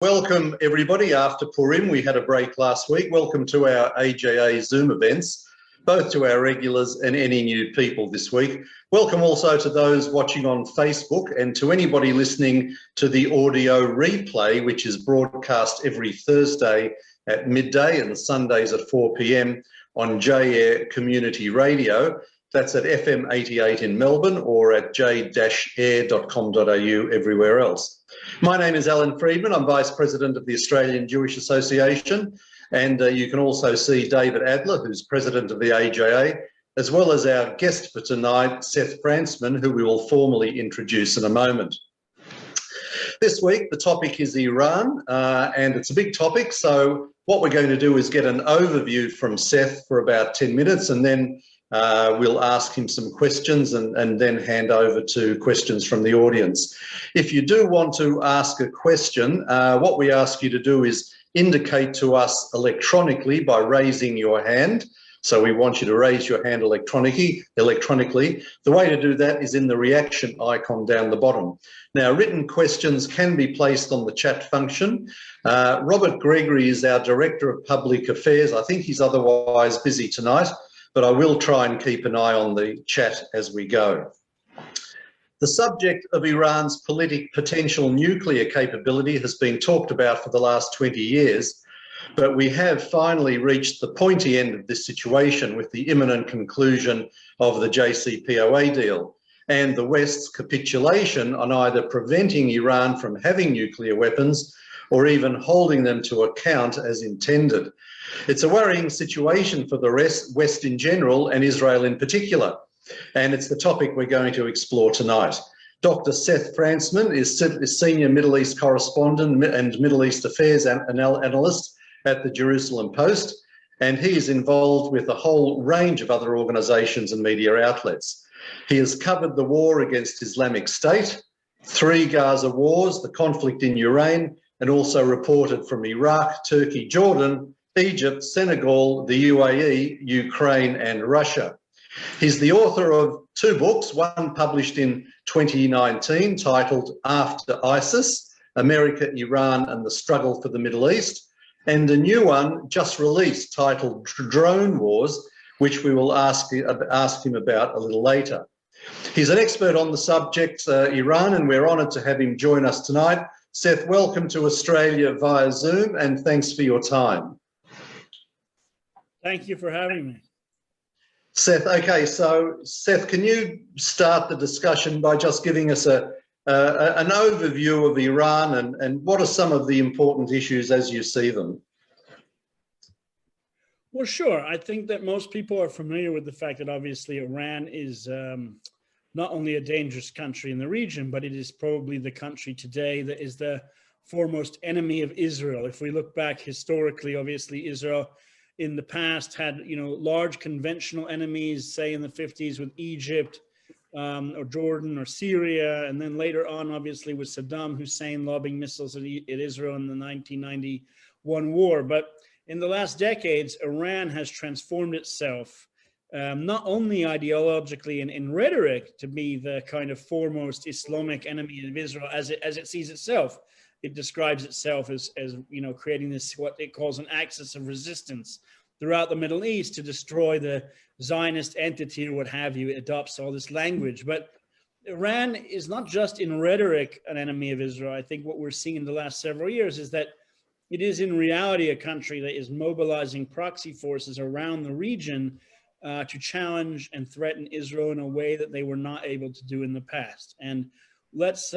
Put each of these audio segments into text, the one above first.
Welcome everybody. After Purim, we had a break last week. Welcome to our AJA Zoom events, both to our regulars and any new people this week. Welcome also to those watching on Facebook and to anybody listening to the audio replay, which is broadcast every Thursday at midday and Sundays at 4 p.m. on J-Air Community Radio. That's at FM 88 in Melbourne or at j-air.com.au everywhere else. My name is Alan Friedman. I'm Vice President of the Australian Jewish Association, and you can also see David Adler, who's President of the AJA, as well as our guest for tonight, Seth Frantzman, who we will formally introduce in a moment. This week, the topic is Iran, and it's a big topic, so what we're going to do is get an overview from Seth for about 10 minutes, and then we'll ask him some questions and then hand over to questions from the audience. If you do want to ask a question, what we ask you to do is indicate to us electronically by raising your hand. So we want you to raise your hand electronically. The way to do that is in the reaction icon down the bottom. Now, written questions can be placed on the chat function. Robert Gregory is our Director of Public Affairs. I think he's otherwise busy tonight, but I will try and keep an eye on the chat as we go. The subject of Iran's potential nuclear capability has been talked about for the last 20 years, but we have finally reached the pointy end of this situation with the imminent conclusion of the JCPOA deal and the West's capitulation on either preventing Iran from having nuclear weapons or even holding them to account as intended. It's a worrying situation for the West in general and Israel in particular, and it's the topic we're going to explore tonight. Dr. Seth Frantzman is Senior Middle East Correspondent and Middle East Affairs Analyst at the Jerusalem Post, and he is involved with a whole range of other organisations and media outlets. He has covered the war against Islamic State, 3 Gaza wars, the conflict in Ukraine, and also reported from Iraq, Turkey, Jordan, Egypt, Senegal, the UAE, Ukraine, and Russia. He's the author of 2 books, one published in 2019 titled After ISIS, America, Iran, and the Struggle for the Middle East, and a new one just released titled Drone Wars, which we will ask him about a little later. He's an expert on the subject, Iran, and we're honoured to have him join us tonight. Seth, welcome to Australia via Zoom, and thanks for your time. Thank you for having me. Seth, okay, so Seth, can you start the discussion by just giving us an overview of Iran and what are some of the important issues as you see them? Well, sure. I think that most people are familiar with the fact that obviously Iran is not only a dangerous country in the region, but it is probably the country today that is the foremost enemy of Israel. If we look back historically, obviously Israel in the past had, large conventional enemies, say in the 50s with Egypt or Jordan or Syria. And then later on, obviously, with Saddam Hussein lobbing missiles at Israel in the 1991 war. But in the last decades, Iran has transformed itself, not only ideologically and in rhetoric, to be the kind of foremost Islamic enemy of Israel as it sees itself. It describes itself as creating this, what it calls an axis of resistance throughout the Middle East to destroy the Zionist entity or what have you. It adopts all this language. But Iran is not just in rhetoric an enemy of Israel. I think what we're seeing in the last several years is that it is in reality a country that is mobilizing proxy forces around the region to challenge and threaten Israel in a way that they were not able to do in the past. And let's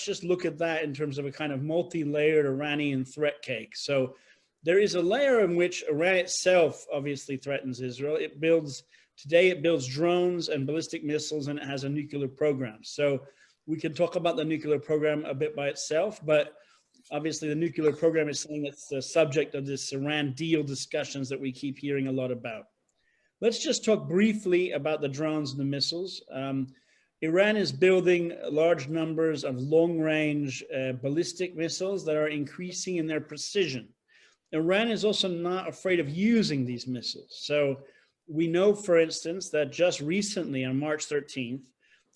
just look at that in terms of a kind of multi-layered Iranian threat cake. So there is a layer in which Iran itself obviously threatens Israel. Today it builds drones and ballistic missiles, and it has a nuclear program. So we can talk about the nuclear program a bit by itself, but obviously the nuclear program is something that's the subject of this Iran deal discussions that we keep hearing a lot about. Let's just talk briefly about the drones and the missiles. Iran is building large numbers of long-range ballistic missiles that are increasing in their precision. Iran is also not afraid of using these missiles. So we know, for instance, that just recently on March 13th,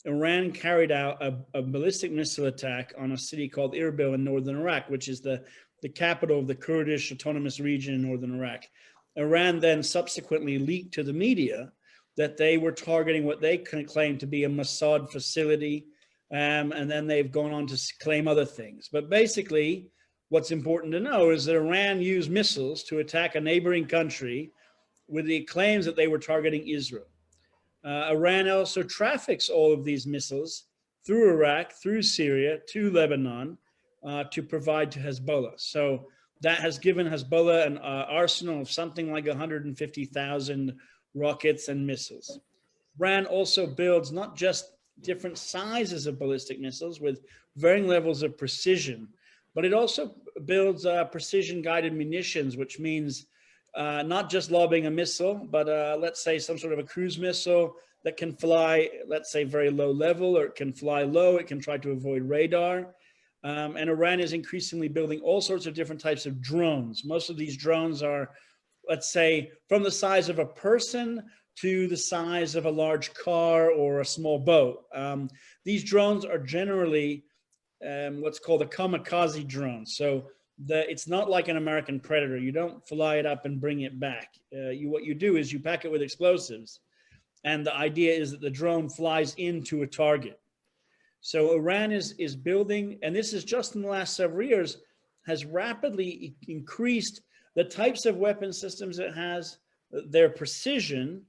Iran carried out a ballistic missile attack on a city called Erbil in northern Iraq, which is the capital of the Kurdish autonomous region in northern Iraq. Iran then subsequently leaked to the media that they were targeting what they claimed to be a Mossad facility, and then they've gone on to claim other things. But basically, what's important to know is that Iran used missiles to attack a neighboring country with the claims that they were targeting Israel. Iran also traffics all of these missiles through Iraq, through Syria, to Lebanon, to provide to Hezbollah. So that has given Hezbollah an arsenal of something like 150,000 rockets and missiles. Iran also builds not just different sizes of ballistic missiles with varying levels of precision, but it also builds precision guided munitions, which means not just lobbing a missile, but let's say some sort of a cruise missile that can fly, let's say very low level, or it can fly low, it can try to avoid radar. And Iran is increasingly building all sorts of different types of drones. Most of these drones are, let's say, from the size of a person to the size of a large car or a small boat. These drones are generally what's called a kamikaze drone. So it's not like an American Predator. You don't fly it up and bring it back. What you do is you pack it with explosives. And the idea is that the drone flies into a target. So Iran is building, and this is just in the last several years, has rapidly increased the types of weapon systems it has, their precision,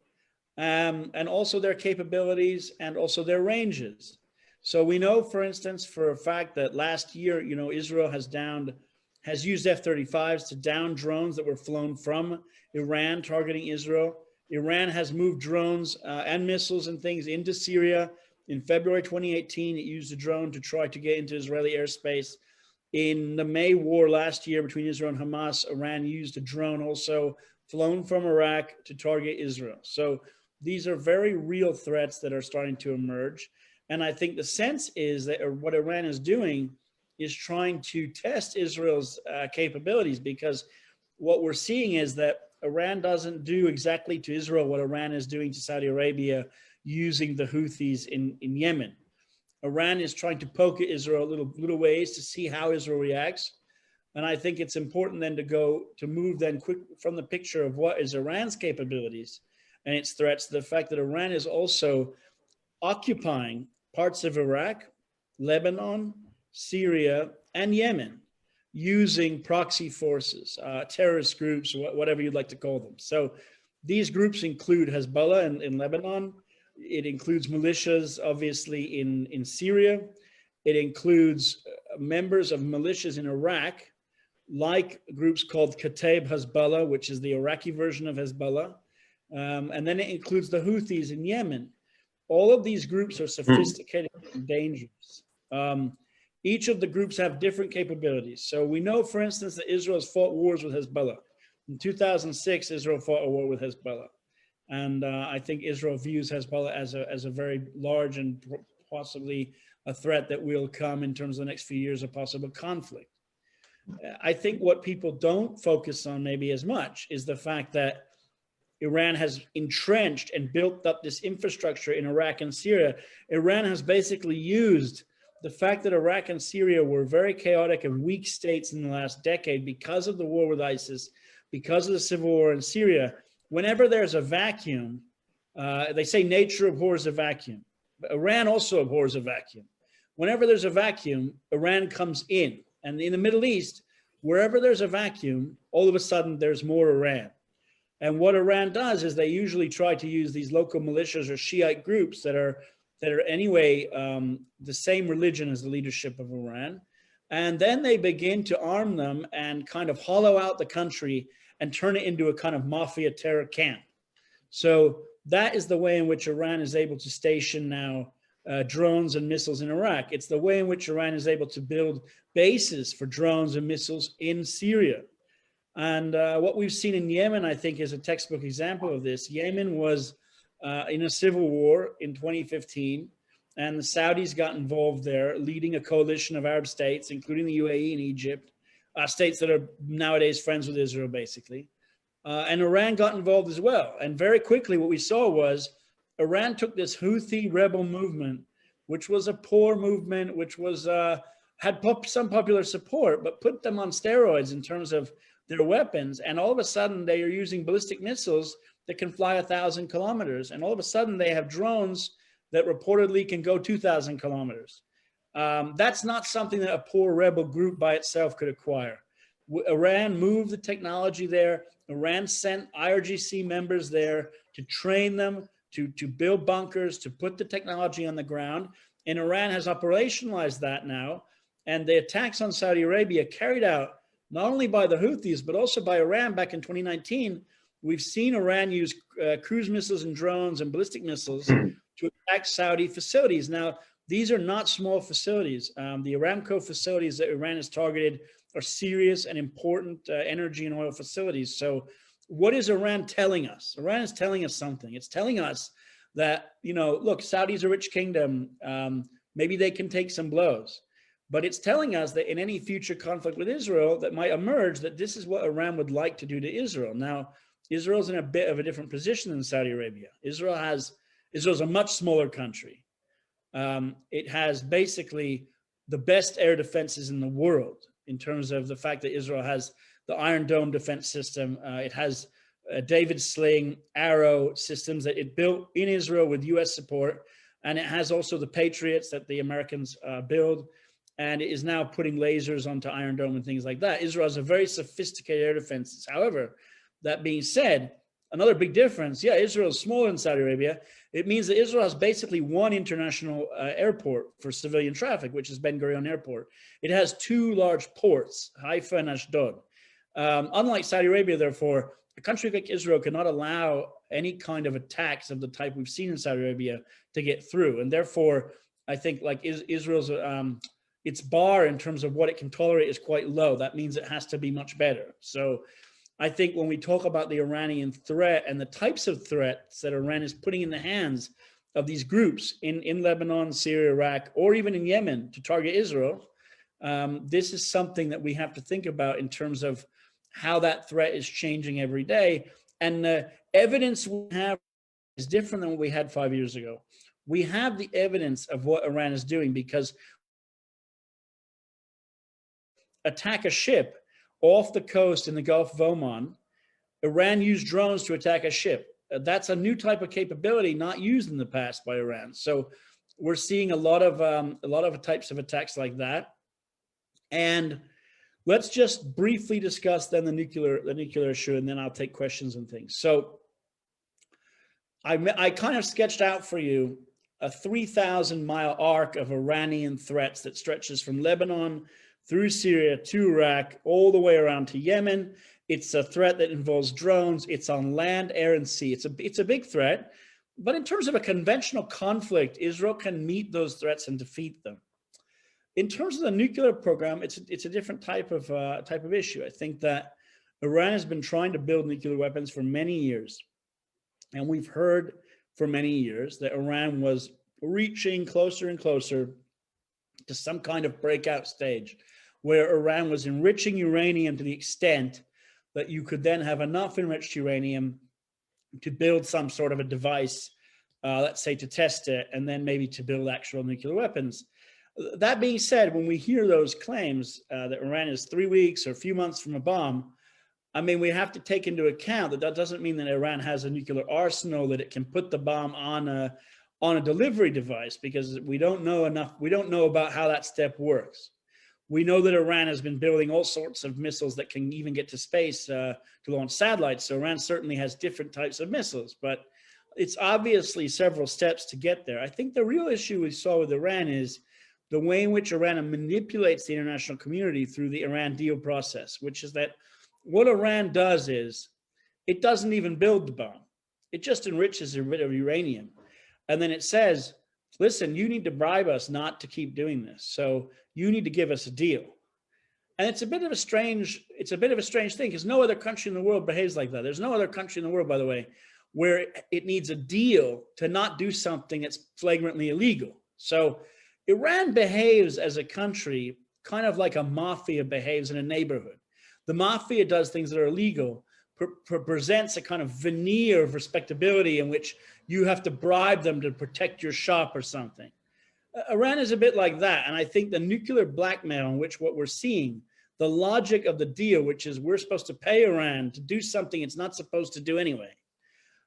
and also their capabilities and also their ranges. So we know, for instance, for a fact that last year, Israel has used F-35s to down drones that were flown from Iran targeting Israel. Iran has moved drones and missiles and things into Syria. In February 2018, it used a drone to try to get into Israeli airspace. In the May war last year between Israel and Hamas, Iran used a drone also flown from Iraq to target Israel. So these are very real threats that are starting to emerge. And I think the sense is that what Iran is doing is trying to test Israel's capabilities, because what we're seeing is that Iran doesn't do exactly to Israel what Iran is doing to Saudi Arabia using the Houthis in Yemen. Iran is trying to poke at Israel little ways to see how Israel reacts. And I think it's important then to move then quick from the picture of what is Iran's capabilities and its threats to the fact that Iran is also occupying parts of Iraq, Lebanon, Syria, and Yemen using proxy forces, terrorist groups, whatever you'd like to call them. So these groups include Hezbollah in Lebanon. It includes militias, obviously, in Syria. It includes members of militias in Iraq, like groups called Kataib Hezbollah, which is the Iraqi version of Hezbollah. And then it includes the Houthis in Yemen. All of these groups are sophisticated and dangerous. Each of the groups have different capabilities. So we know, for instance, that Israel has fought wars with Hezbollah. In 2006, Israel fought a war with Hezbollah. And I think Israel views Hezbollah as a very large and possibly a threat that will come in terms of the next few years of possible conflict. I think what people don't focus on maybe as much is the fact that Iran has entrenched and built up this infrastructure in Iraq and Syria. Iran has basically used the fact that Iraq and Syria were very chaotic and weak states in the last decade because of the war with ISIS, because of the civil war in Syria. Whenever there's a vacuum, they say nature abhors a vacuum, but Iran also abhors a vacuum. Whenever there's a vacuum, Iran comes in. And in the Middle East, wherever there's a vacuum, all of a sudden there's more Iran. And what Iran does is they usually try to use these local militias or Shiite groups that are anyway the same religion as the leadership of Iran. And then they begin to arm them and kind of hollow out the country and turn it into a kind of mafia terror camp. So that is the way in which Iran is able to station now drones and missiles in Iraq. It's the way in which Iran is able to build bases for drones and missiles in Syria. And what we've seen in Yemen, I think, is a textbook example of this. Yemen was in a civil war in 2015, and the Saudis got involved there, leading a coalition of Arab states, including the UAE and Egypt, states that are nowadays friends with Israel, basically. And Iran got involved as well. And very quickly, what we saw was Iran took this Houthi rebel movement which was a poor movement, which was had some popular support, but put them on steroids in terms of their weapons. And all of a sudden they are using ballistic missiles that can fly 1,000 kilometers. And all of a sudden they have drones that reportedly can go 2,000 kilometers. That's not something that a poor rebel group by itself could acquire. Iran moved the technology there. Iran sent IRGC members there to train them, to build bunkers, to put the technology on the ground. And Iran has operationalized that now. And the attacks on Saudi Arabia carried out not only by the Houthis, but also by Iran back in 2019. We've seen Iran use cruise missiles and drones and ballistic missiles to attack Saudi facilities. Now, these are not small facilities. The Aramco facilities that Iran has targeted are serious and important energy and oil facilities. So what is Iran telling us? Iran is telling us something. It's telling us that, you know, look, Saudi's a rich kingdom. Maybe they can take some blows. But it's telling us that in any future conflict with Israel that might emerge, that this is what Iran would like to do to Israel. Now, Israel's in a bit of a different position than Saudi Arabia. Israel's a much smaller country. It has basically the best air defenses in the world in terms of the fact that Israel has the Iron Dome defense system. It has David Sling, Arrow systems that it built in Israel with US support. And it has also the Patriots that the Americans build. And it is now putting lasers onto Iron Dome and things like that. Israel has a very sophisticated air defenses. However, that being said, another big difference, yeah, Israel is smaller than Saudi Arabia. It means that Israel has basically one international airport for civilian traffic, which is Ben Gurion Airport. It has two large ports, Haifa and Ashdod. Unlike Saudi Arabia, therefore, a country like Israel cannot allow any kind of attacks of the type we've seen in Saudi Arabia to get through. And therefore, I think like Israel's, its bar in terms of what it can tolerate is quite low. That means it has to be much better. So I think when we talk about the Iranian threat and the types of threats that Iran is putting in the hands of these groups in Lebanon, Syria, Iraq, or even in Yemen to target Israel, this is something that we have to think about in terms of how that threat is changing every day. And the evidence we have is different than what we had 5 years ago. We have the evidence of what Iran is doing because attack a ship off the coast in the Gulf of Oman, Iran used drones to attack a ship. That's a new type of capability not used in the past by Iran. So we're seeing a lot of types of attacks like that. And let's just briefly discuss then the nuclear issue, and then I'll take questions and things. So I kind of sketched out for you a 3,000-mile arc of Iranian threats that stretches from Lebanon through Syria to Iraq, all the way around to Yemen. It's a threat that involves drones. It's on land, air, and sea. It's a big threat. But in terms of a conventional conflict, Israel can meet those threats and defeat them. In terms of the nuclear program, it's a different type of issue. I think that Iran has been trying to build nuclear weapons for many years. And we've heard for many years that Iran was reaching closer and closer to some kind of breakout stage where Iran was enriching uranium to the extent that you could then have enough enriched uranium to build some sort of a device, let's say to test it, and then maybe to build actual nuclear weapons. That being said, when we hear those claims that Iran is 3 weeks or a few months from a bomb, I mean, we have to take into account that that doesn't mean that Iran has a nuclear arsenal, that it can put the bomb on a delivery device, because we don't know enough. We don't know about how that step works. We know that Iran has been building all sorts of missiles that can even get to space to launch satellites. So Iran certainly has different types of missiles, but it's obviously several steps to get there. I think the real issue we saw with Iran is the way in which Iran manipulates the international community through the Iran deal process, which is that what Iran does is it doesn't even build the bomb. It just enriches a bit of uranium. And then it says, listen, you need to bribe us not to keep doing this. So you need to give us a deal. And it's a bit of a strange thing, because no other country in the world behaves like that. There's no other country in the world, by the way, where it needs a deal to not do something that's flagrantly illegal. So Iran behaves as a country kind of like a mafia behaves in a neighborhood. The mafia does things that are illegal, presents a kind of veneer of respectability in which you have to bribe them to protect your shop or something. Iran is a bit like that. And I think the nuclear blackmail in which what we're seeing, the logic of the deal, which is we're supposed to pay Iran to do something it's not supposed to do anyway.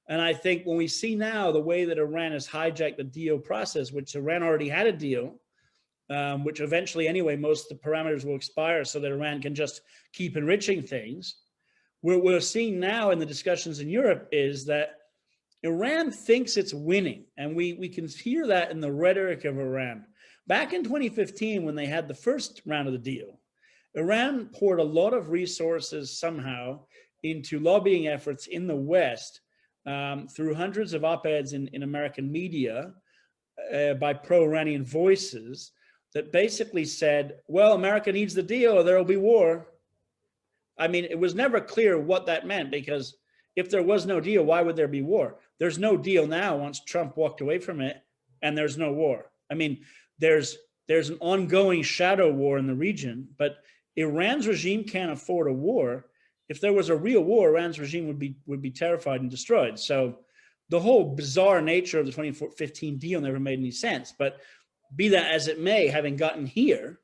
And I think when we see now the way that Iran has hijacked the deal process, which Iran already had a deal, which eventually anyway, most of the parameters will expire so that Iran can just keep enriching things. What we're seeing now in the discussions in Europe is that Iran thinks it's winning. And we can hear that in the rhetoric of Iran. Back in 2015, when they had the first round of the deal, Iran poured a lot of resources somehow into lobbying efforts in the West through hundreds of op-eds in American media by pro-Iranian voices that basically said, well, America needs the deal or there will be war. I mean, it was never clear what that meant, because if there was no deal, why would there be war? There's no deal now once Trump walked away from it, and there's no war. I mean, there's an ongoing shadow war in the region, but Iran's regime can't afford a war. If there was a real war, Iran's regime would be terrified and destroyed. So the whole bizarre nature of the 2015 deal never made any sense. But be that as it may, having gotten here,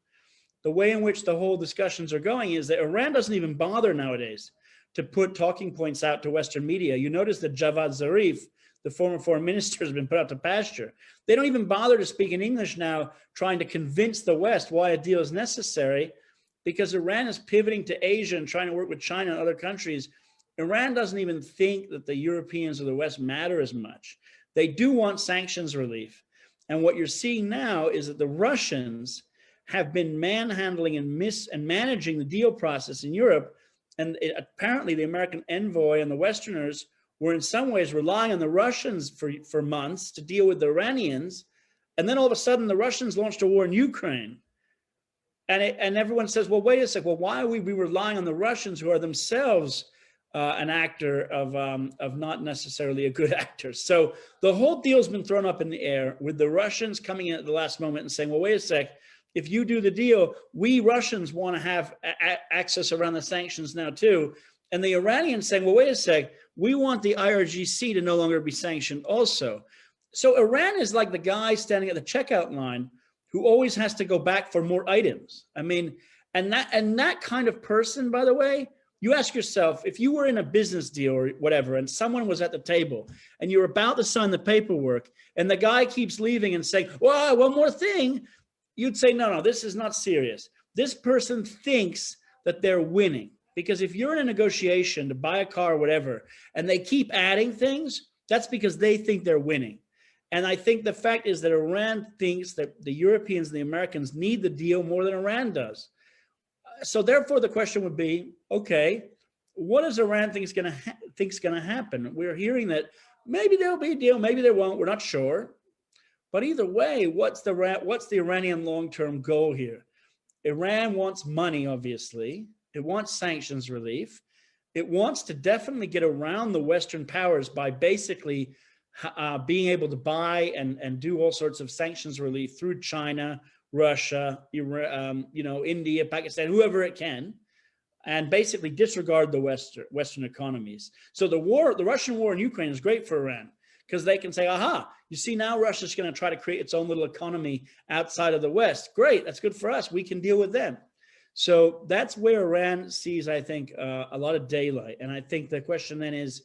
the way in which the whole discussions are going is that Iran doesn't even bother nowadays to put talking points out to Western media. You notice that Javad Zarif, the former foreign minister, has been put out to pasture. They don't even bother to speak in English now, trying to convince the West why a deal is necessary, because Iran is pivoting to Asia and trying to work with China and other countries. Iran doesn't even think that the Europeans or the West matter as much. They do want sanctions relief. And what you're seeing now is that the Russians have been manhandling and managing the deal process in Europe. And apparently the American envoy and the Westerners were in some ways relying on the Russians for months to deal with the Iranians. And then all of a sudden the Russians launched a war in Ukraine. And everyone says, well, wait a sec. Well, why are we relying on the Russians, who are themselves an actor of not necessarily a good actor? So the whole deal's been thrown up in the air, with the Russians coming in at the last moment and saying, well, wait a sec. If you do the deal, we Russians want to have access around the sanctions now too. And the Iranians saying, well, wait a sec, we want the IRGC to no longer be sanctioned also. So Iran is like the guy standing at the checkout line who always has to go back for more items. I mean, and that kind of person, by the way, you ask yourself, if you were in a business deal or whatever, and someone was at the table and you're about to sign the paperwork and the guy keeps leaving and saying, well, one more thing, you'd say, no, this is not serious. This person thinks that they're winning, because if you're in a negotiation to buy a car or whatever, and they keep adding things, that's because they think they're winning. And I think the fact is that Iran thinks that the Europeans and the Americans need the deal more than Iran does. So therefore, the question would be, okay, what does Iran think is going to happen? We're hearing that maybe there'll be a deal, maybe there won't. We're not sure. But either way, what's the Iranian long-term goal here? Iran wants money, obviously. It wants sanctions relief. It wants to definitely get around the Western powers by basically being able to buy and do all sorts of sanctions relief through China, Russia, India, Pakistan, whoever it can, and basically disregard the Western economies. So the Russian war in Ukraine is great for Iran, because they can say, aha, you see, now Russia's going to try to create its own little economy outside of the West. Great, that's good for us. We can deal with them. So that's where Iran sees, I think, a lot of daylight. And I think the question then is,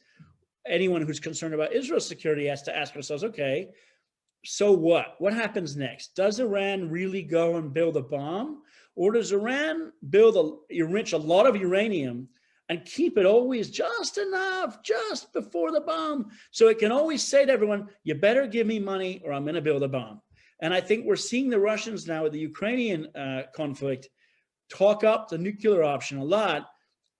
anyone who's concerned about Israel's security has to ask ourselves, okay, so what? What happens next? Does Iran really go and build a bomb? Or does Iran enrich a lot of uranium and keep it always just enough, just before the bomb, so it can always say to everyone, you better give me money or I'm going to build a bomb? And I think we're seeing the Russians now with the Ukrainian conflict talk up the nuclear option a lot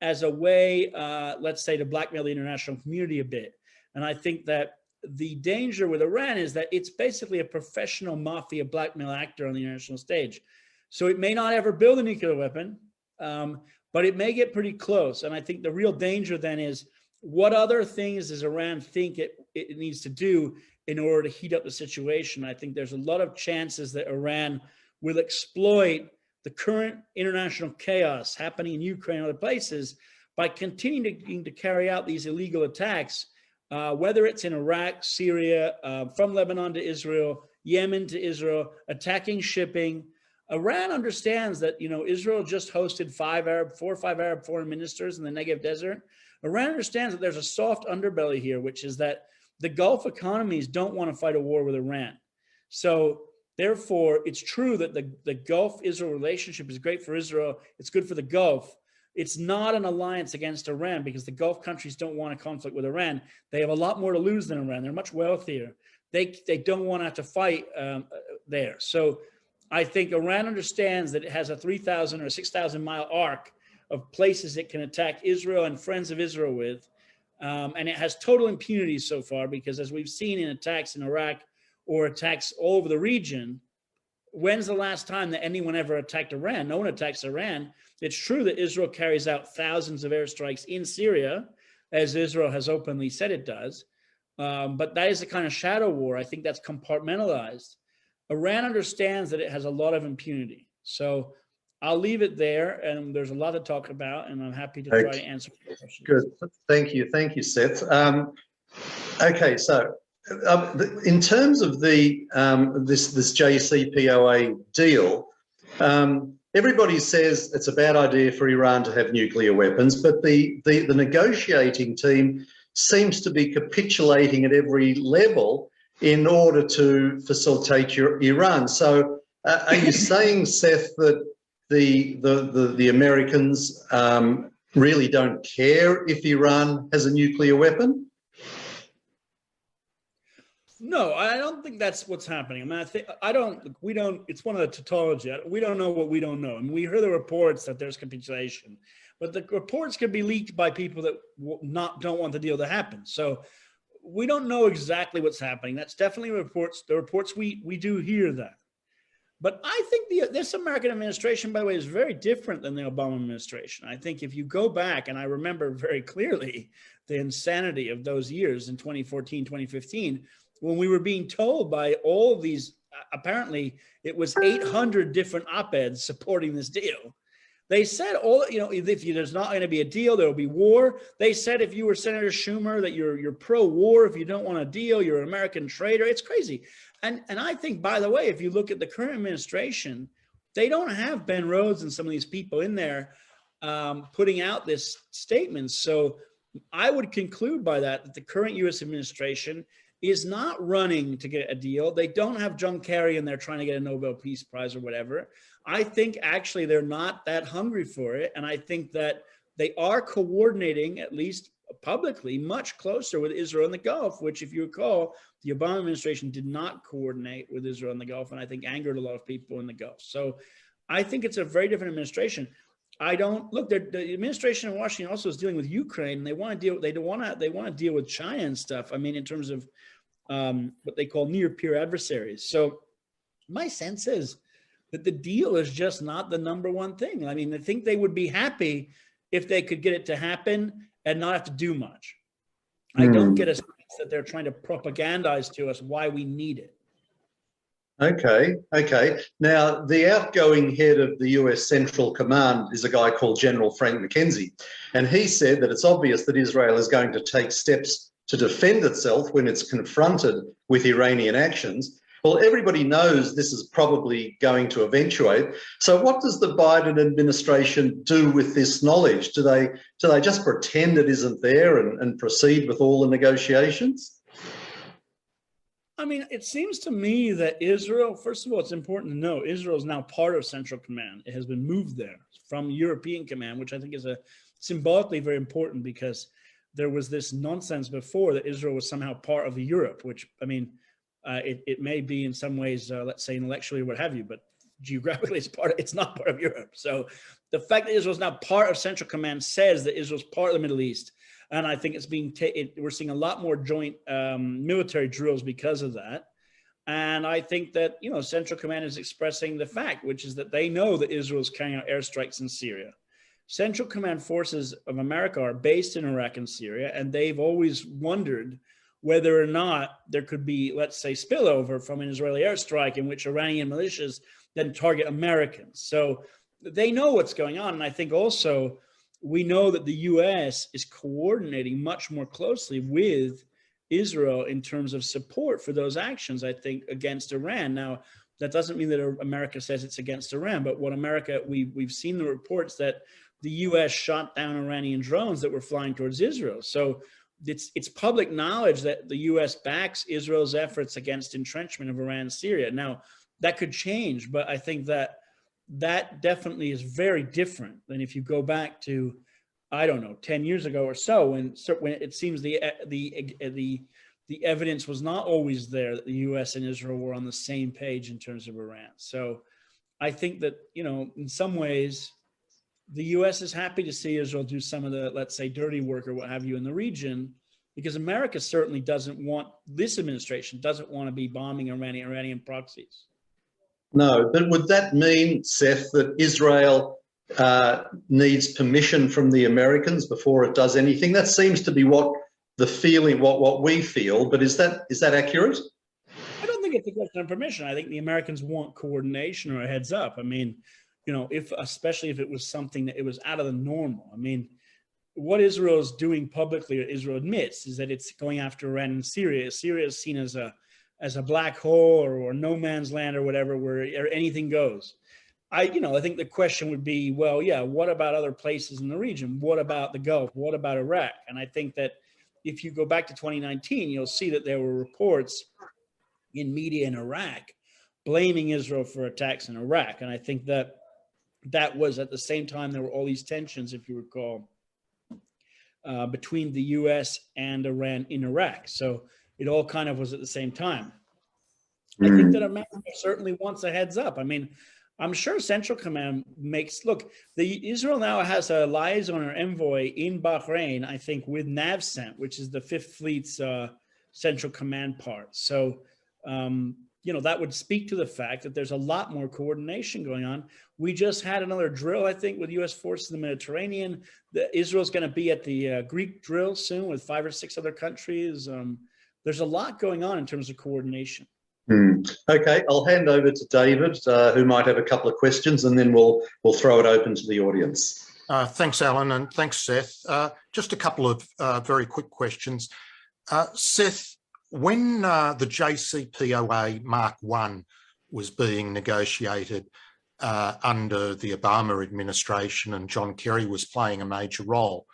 as a way, let's say, to blackmail the international community a bit. And I think that the danger with Iran is that it's basically a professional mafia blackmail actor on the international stage. So it may not ever build a nuclear weapon, but it may get pretty close. And I think the real danger then is, what other things does Iran think it needs to do in order to heat up the situation? I think there's a lot of chances that Iran will exploit the current international chaos happening in Ukraine and other places by continuing to carry out these illegal attacks, whether it's in Iraq, Syria, from Lebanon to Israel, Yemen to Israel, attacking shipping. Iran understands that, Israel just hosted 4 or 5 Arab foreign ministers in the Negev desert. Iran understands that there's a soft underbelly here, which is that the Gulf economies don't want to fight a war with Iran. So therefore, it's true that the Gulf-Israel relationship is great for Israel. It's good for the Gulf. It's not an alliance against Iran because the Gulf countries don't want a conflict with Iran. They have a lot more to lose than Iran. They're much wealthier. They don't want to have to fight there. So I think Iran understands that it has a 3,000 or 6,000 mile arc of places it can attack Israel and friends of Israel with. And it has total impunity so far because, as we've seen in attacks in Iraq or attacks all over the region, when's the last time that anyone ever attacked Iran? No one attacks Iran. It's true that Israel carries out thousands of airstrikes in Syria, as Israel has openly said it does. But that is a kind of shadow war. I think that's compartmentalized. Iran understands that it has a lot of impunity. So I'll leave it there, and there's a lot to talk about, and I'm happy to try to answer questions. Good. Thank you, Seth. Okay, so in terms of the this JCPOA deal, everybody says it's a bad idea for Iran to have nuclear weapons, but the negotiating team seems to be capitulating at every level in order to facilitate Iran. So are you saying, Seth, that the Americans really don't care if Iran has a nuclear weapon? No, I don't think that's what's happening. I mean, we don't, it's one of the tautology. We don't know what we don't know. And we hear the reports that there's capitulation, but the reports could be leaked by people that don't want the deal to happen. So we don't know exactly what's happening. That's definitely the reports we do hear that. But I think this American administration, by the way, is very different than the Obama administration. I think if you go back, and I remember very clearly the insanity of those years in 2014, 2015, when we were being told by all of these, apparently it was 800 different op-eds supporting this deal. They said, if there's not going to be a deal, there will be war. They said if you were Senator Schumer that you're pro-war, if you don't want a deal, you're an American traitor. It's crazy. And I think, by the way, if you look at the current administration, they don't have Ben Rhodes and some of these people in there putting out this statement. So I would conclude by that the current U.S. administration is not running to get a deal. They don't have John Kerry and they're trying to get a Nobel Peace Prize or whatever. I think actually they're not that hungry for it. And I think that they are coordinating, at least publicly, much closer with Israel in the Gulf, which, if you recall, the Obama administration did not coordinate with Israel in the Gulf, and I think angered a lot of people in the Gulf. So I think it's a very different administration. The administration in Washington also is dealing with Ukraine, and they want to deal with China and stuff. I mean, in terms of what they call near peer adversaries. So my sense is that the deal is just not the number one thing. I mean, I think they would be happy if they could get it to happen and not have to do much. I don't get a sense that they're trying to propagandize to us why we need it. Okay. Now, the outgoing head of the US Central Command is a guy called General Frank McKenzie, and he said that it's obvious that Israel is going to take steps to defend itself when it's confronted with Iranian actions. Well, everybody knows this is probably going to eventuate. So what does the Biden administration do with this knowledge? Do they just pretend it isn't there and proceed with all the negotiations? I mean, it seems to me that Israel, first of all, it's important to know, Israel is now part of Central Command. It has been moved there from European Command, which I think is symbolically very important, because there was this nonsense before that Israel was somehow part of Europe, which, I mean, it may be in some ways, let's say intellectually or what have you, but geographically it's not part of Europe. So the fact that Israel is now part of Central Command says that Israel is part of the Middle East. And I think we're seeing a lot more joint military drills because of that. And I think that, Central Command is expressing the fact, which is that they know that Israel is carrying out airstrikes in Syria. Central Command forces of America are based in Iraq and Syria, and they've always wondered whether or not there could be, let's say, spillover from an Israeli airstrike in which Iranian militias then target Americans. So they know what's going on. And I think also we know that the U.S. is coordinating much more closely with Israel in terms of support for those actions, I think, against Iran. Now, that doesn't mean that America says it's against Iran, but what America, we've seen the reports that the US shot down Iranian drones that were flying towards Israel. So it's public knowledge that the US backs Israel's efforts against entrenchment of Iran in Syria. Now, that could change, but I think that definitely is very different than if you go back to, I don't know, 10 years ago or so, when it seems the evidence was not always there that the US and Israel were on the same page in terms of Iran. So I think that, in some ways, the US is happy to see Israel do some of the, let's say, dirty work or what have you in the region, because America certainly doesn't want, this administration doesn't want to be bombing Iranian proxies. No, but would that mean, Seth, that Israel needs permission from the Americans before it does anything? That seems to be what the feeling, what we feel, but is that accurate? I don't think it's a question of permission. I think the Americans want coordination or a heads up. I mean, especially if it was something that it was out of the normal. I mean, what Israel is doing publicly, or Israel admits, is that it's going after Iran and Syria. Syria is seen as a black hole or no man's land or whatever, where anything goes. I think the question would be, well, yeah, what about other places in the region? What about the Gulf? What about Iraq? And I think that if you go back to 2019, you'll see that there were reports in media in Iraq blaming Israel for attacks in Iraq. And I think that was at the same time, there were all these tensions, if you recall, between the US and Iran in Iraq. So it all kind of was at the same time. I think that America certainly wants a heads up. I mean, I'm sure Central Command Israel now has a liaison or envoy in Bahrain, I think, with NAVCENT, which is the Fifth Fleet's Central Command part. So, that would speak to the fact that there's a lot more coordination going on. We just had another drill, I think, with U.S. forces in the Mediterranean. Israel's going to be at the Greek drill soon with 5 or 6 other countries. There's a lot going on in terms of coordination. Okay, I'll hand over to David, who might have a couple of questions, and then we'll throw it open to the audience. Thanks, Alan, and thanks, Seth. Just a couple of very quick questions. Seth, when the JCPOA Mark I was being negotiated under the Obama administration and John Kerry was playing a major role,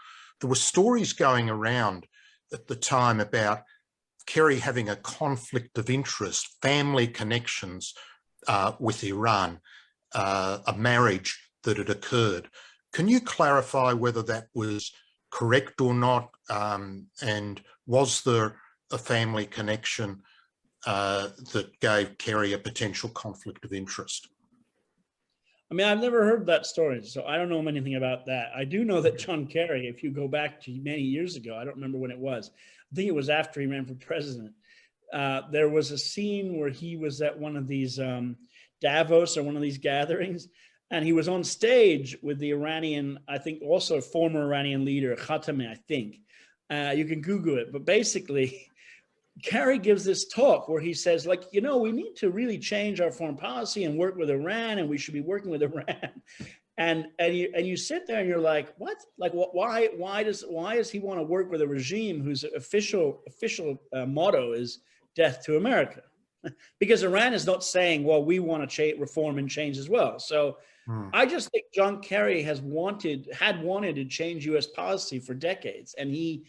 there were stories going around at the time about Kerry having a conflict of interest, family connections with Iran, a marriage that had occurred. Can you clarify whether that was correct or not? And was there a family connection that gave Kerry a potential conflict of interest? I mean, I've never heard that story, so I don't know anything about that. I do know that John Kerry, if you go back to many years ago, I don't remember when it was, I think it was after he ran for president, there was a scene where he was at one of these Davos or one of these gatherings, and he was on stage with the Iranian, I think also former Iranian leader, Khatami, I think. You can Google it, but basically, Kerry gives this talk where he says, we need to really change our foreign policy and work with Iran, and we should be working with Iran. And you sit there and you're like, what? Why does he want to work with a regime whose official motto is death to America? Because Iran is not saying, well, we want to reform and change as well. So I just think John Kerry had wanted to change U.S. policy for decades. And he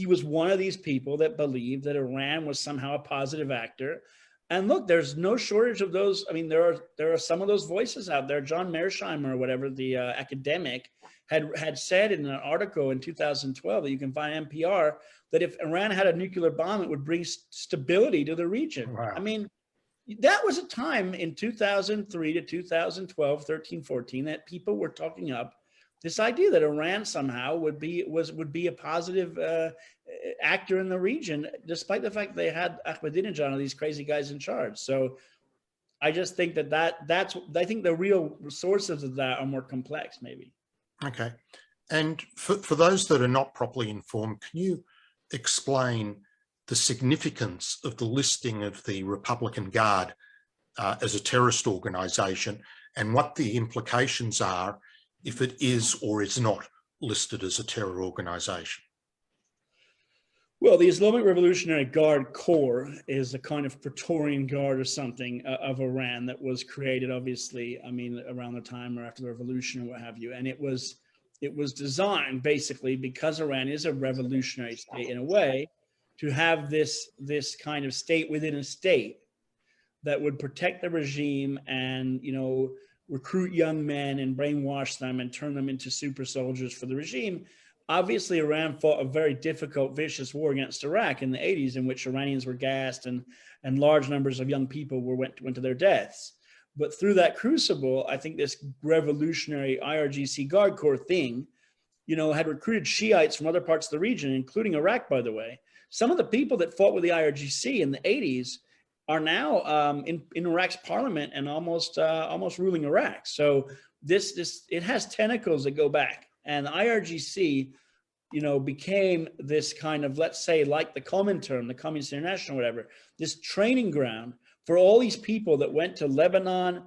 was one of these people that believed that Iran was somehow a positive actor. And look, there's no shortage of those. I mean, there are some of those voices out there. John Mearsheimer or whatever, the academic, had said in an article in 2012 that you can find NPR, that if Iran had a nuclear bomb, it would bring stability to the region. Wow. I mean, that was a time in 2003 to 2012, 13, 14, that people were talking up this idea that Iran somehow would be a positive actor in the region, despite the fact they had Ahmadinejad and these crazy guys in charge. So I just think I think the real sources of that are more complex, maybe. Okay. And for those that are not properly informed, can you explain the significance of the listing of the Republican Guard as a terrorist organisation and what the implications are if it is or is not listed as a terror organisation? Well, the Islamic Revolutionary Guard Corps is a kind of Praetorian Guard or something of Iran that was created, obviously, I mean, around the time or after the revolution or what have you. And it was designed basically because Iran is a revolutionary state in a way to have this kind of state within a state that would protect the regime and, you know, recruit young men and brainwash them and turn them into super soldiers for the regime. Obviously, Iran fought a very difficult, vicious war against Iraq in the 80s, in which Iranians were gassed and large numbers of young people went to their deaths. But through that crucible, I think this revolutionary IRGC Guard Corps thing, you know, had recruited Shiites from other parts of the region, including Iraq, by the way. Some of the people that fought with the IRGC in the 80s are now in Iraq's parliament and almost ruling Iraq. So it has tentacles that go back. And the IRGC, you know, became this kind of, let's say, like the Comintern, the Communist International, whatever, this training ground for all these people that went to Lebanon,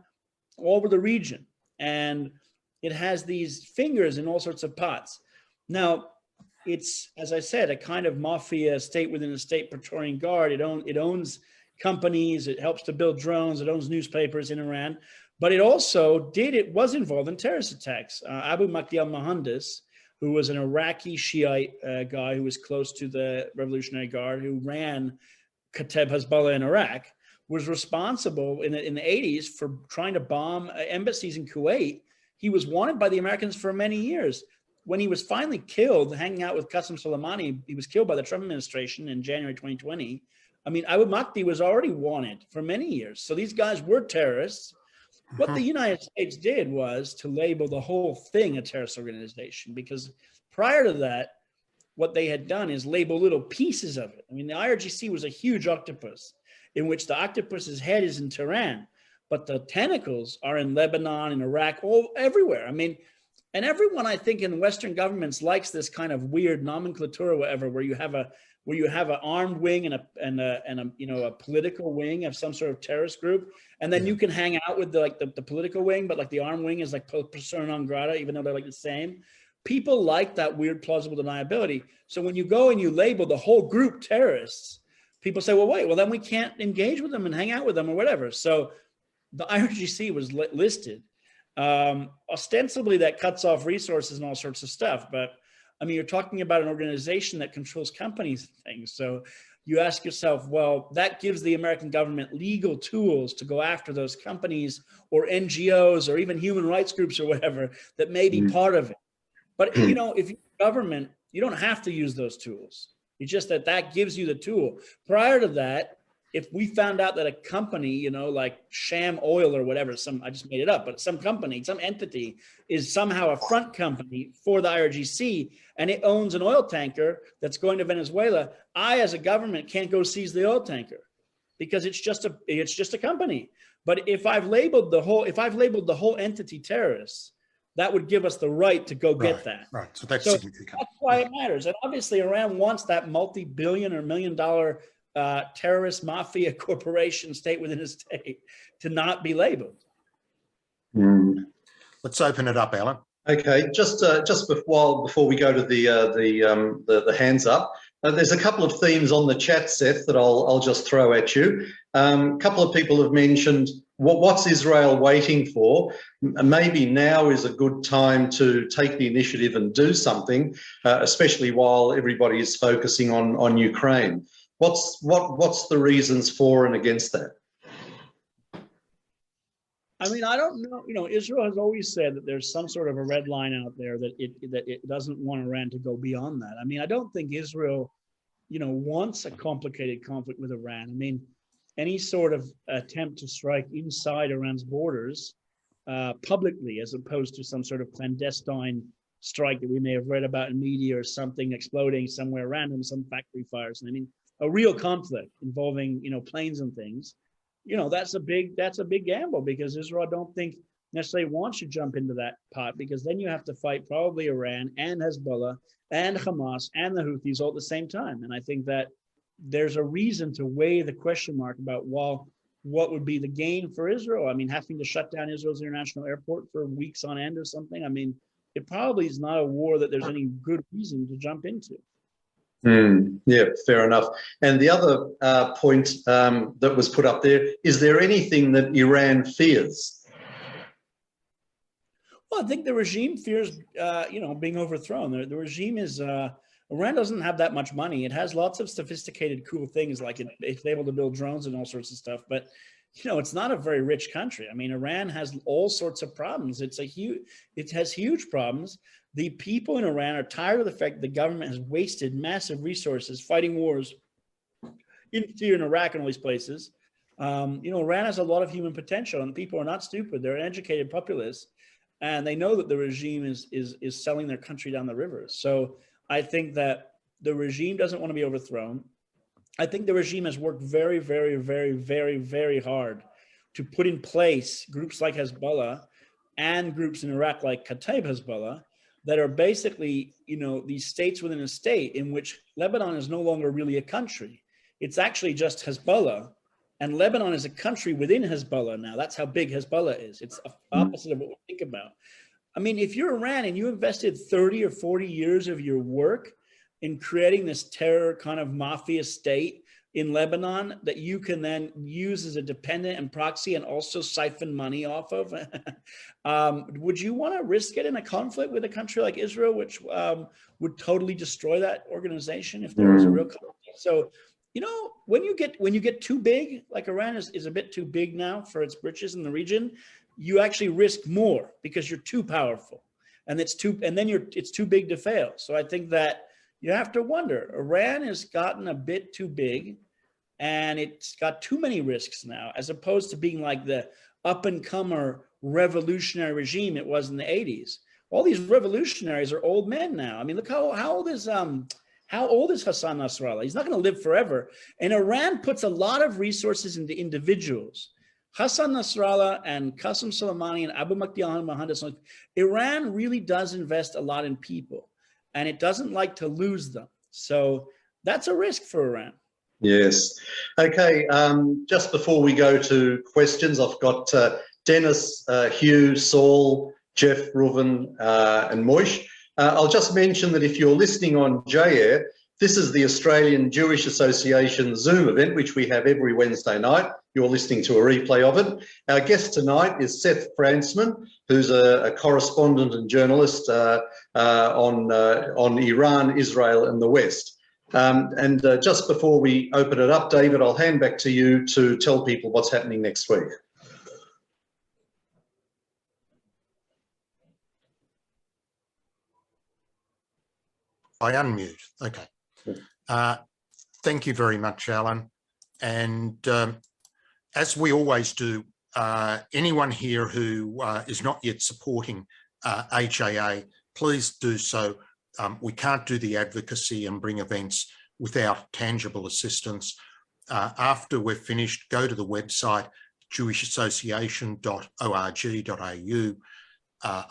all over the region. And it has these fingers in all sorts of pots. Now, it's, as I said, a kind of mafia state within a state, Praetorian Guard. It owns companies, it helps to build drones, it owns newspapers in Iran. But it also was involved in terrorist attacks. Abu Mahdi al-Mohandes, who was an Iraqi Shiite guy who was close to the Revolutionary Guard, who ran Kateb Hezbollah in Iraq, was responsible in the 80s for trying to bomb embassies in Kuwait. He was wanted by the Americans for many years. When he was finally killed, hanging out with Qasem Soleimani, he was killed by the Trump administration in January 2020. I mean, Abu Mahdi was already wanted for many years. So these guys were terrorists. What the United States did was to label the whole thing a terrorist organization, because prior to that, what they had done is label little pieces of it. I mean, the IRGC was a huge octopus in which the octopus's head is in Tehran, but the tentacles are in Lebanon and Iraq, everywhere. I mean, and everyone, I think, in Western governments likes this kind of weird nomenclature or whatever, where you have an armed wing and a political wing of some sort of terrorist group, and then you can hang out with the political wing, but like the armed wing is like persona non grata, even though they're like the same. People like that weird plausible deniability. So when you go and you label the whole group terrorists, people say, well, wait, well then we can't engage with them and hang out with them or whatever. So the IRGC was listed. Ostensibly that cuts off resources and all sorts of stuff, but I mean, you're talking about an organization that controls companies and things. So you ask yourself, well, that gives the American government legal tools to go after those companies or NGOs or even human rights groups or whatever that may be part of it. But, you know, if you're government, you don't have to use those tools. It's just that gives you the tool. Prior to that, if we found out that a company, you know, like Sham Oil or whatever, I just made it up, but some company, some entity is somehow a front company for the IRGC and it owns an oil tanker that's going to Venezuela, I as a government can't go seize the oil tanker because it's just a company. But if I've labeled the whole entity terrorists, that would give us the right to go get that. Right. So that's significant. That's why it matters. And obviously Iran wants that multi-billion or $1 million terrorist mafia corporation state within a state to not be labeled. Let's open it up, Alan. Okay, just before we go to the hands up, there's a couple of themes on the chat, Seth, that I'll just throw at you. A couple of people have mentioned what's Israel waiting for. Maybe now is a good time to take the initiative and do something, especially while everybody is focusing on Ukraine. What's the reasons for and against that? I mean, I don't know. You know, Israel has always said that there's some sort of a red line out there that it doesn't want Iran to go beyond that. I mean, I don't think Israel, you know, wants a complicated conflict with Iran. I mean, any sort of attempt to strike inside Iran's borders publicly, as opposed to some sort of clandestine strike that we may have read about in media or something exploding somewhere random, some factory fires. I mean, a real conflict involving, you know, planes and things. You know, that's a big gamble because Israel, I don't think necessarily wants to jump into that pot, because then you have to fight probably Iran and Hezbollah and Hamas and the Houthis all at the same time. And I think that there's a reason to weigh the question mark about, well, what would be the gain for Israel? I mean, having to shut down Israel's international airport for weeks on end or something. I mean, it probably is not a war that there's any good reason to jump into. Yeah, fair enough. And the other point that was put up there, is there anything that Iran fears? Well, I think the regime fears, being overthrown. The regime is, Iran doesn't have that much money. It has lots of sophisticated, cool things, like it's able to build drones and all sorts of stuff. But, it's not a very rich country. I mean, Iran has all sorts of problems. It has huge problems. The people in Iran are tired of the fact that the government has wasted massive resources fighting wars in Syria and Iraq and all these places. Iran has a lot of human potential, and people are not stupid. They're an educated populace, and they know that the regime is selling their country down the river. So I think that the regime doesn't want to be overthrown. I think the regime has worked very, very, very, very, very hard to put in place groups like Hezbollah and groups in Iraq like Kataib Hezbollah that are basically, these states within a state in which Lebanon is no longer really a country. It's actually just Hezbollah, and Lebanon is a country within Hezbollah now. That's how big Hezbollah is. It's opposite of what we think about. I mean, if you're Iran and you invested 30 or 40 years of your work in creating this terror kind of mafia state in Lebanon that you can then use as a dependent and proxy and also siphon money off of, would you want to risk it in a conflict with a country like Israel, which would totally destroy that organization if there was a real conflict? So, when you get too big, like Iran is a bit too big now for its britches in the region, you actually risk more because you're too powerful, and it's too big to fail. So I think that you have to wonder, Iran has gotten a bit too big, and it's got too many risks now, as opposed to being like the up-and-comer revolutionary regime it was in the 80s. All these revolutionaries are old men now. I mean, look how old is Hassan Nasrallah? He's not going to live forever. And Iran puts a lot of resources into individuals. Hassan Nasrallah and Qasem Soleimani and Abu Mahdi al-Mohandes, Iran really does invest a lot in people, and it doesn't like to lose them. So that's a risk for Iran. Yes. Okay, just before we go to questions, I've got Dennis, Hugh, Saul, Jeff, Reuven, and Moish. I'll just mention that if you're listening on JAIR, this is the Australian Jewish Association Zoom event, which we have every Wednesday night. You're listening to a replay of it. Our guest tonight is Seth Frantzman, who's a correspondent and journalist on Iran, Israel, and the West. Just before we open it up, David, I'll hand back to you to tell people what's happening next week. I unmute. Okay. Thank you very much, Alan. And as we always do, anyone here who is not yet supporting HAA, please do so. We can't do the advocacy and bring events without tangible assistance. After we're finished, go to the website jewishassociation.org.au,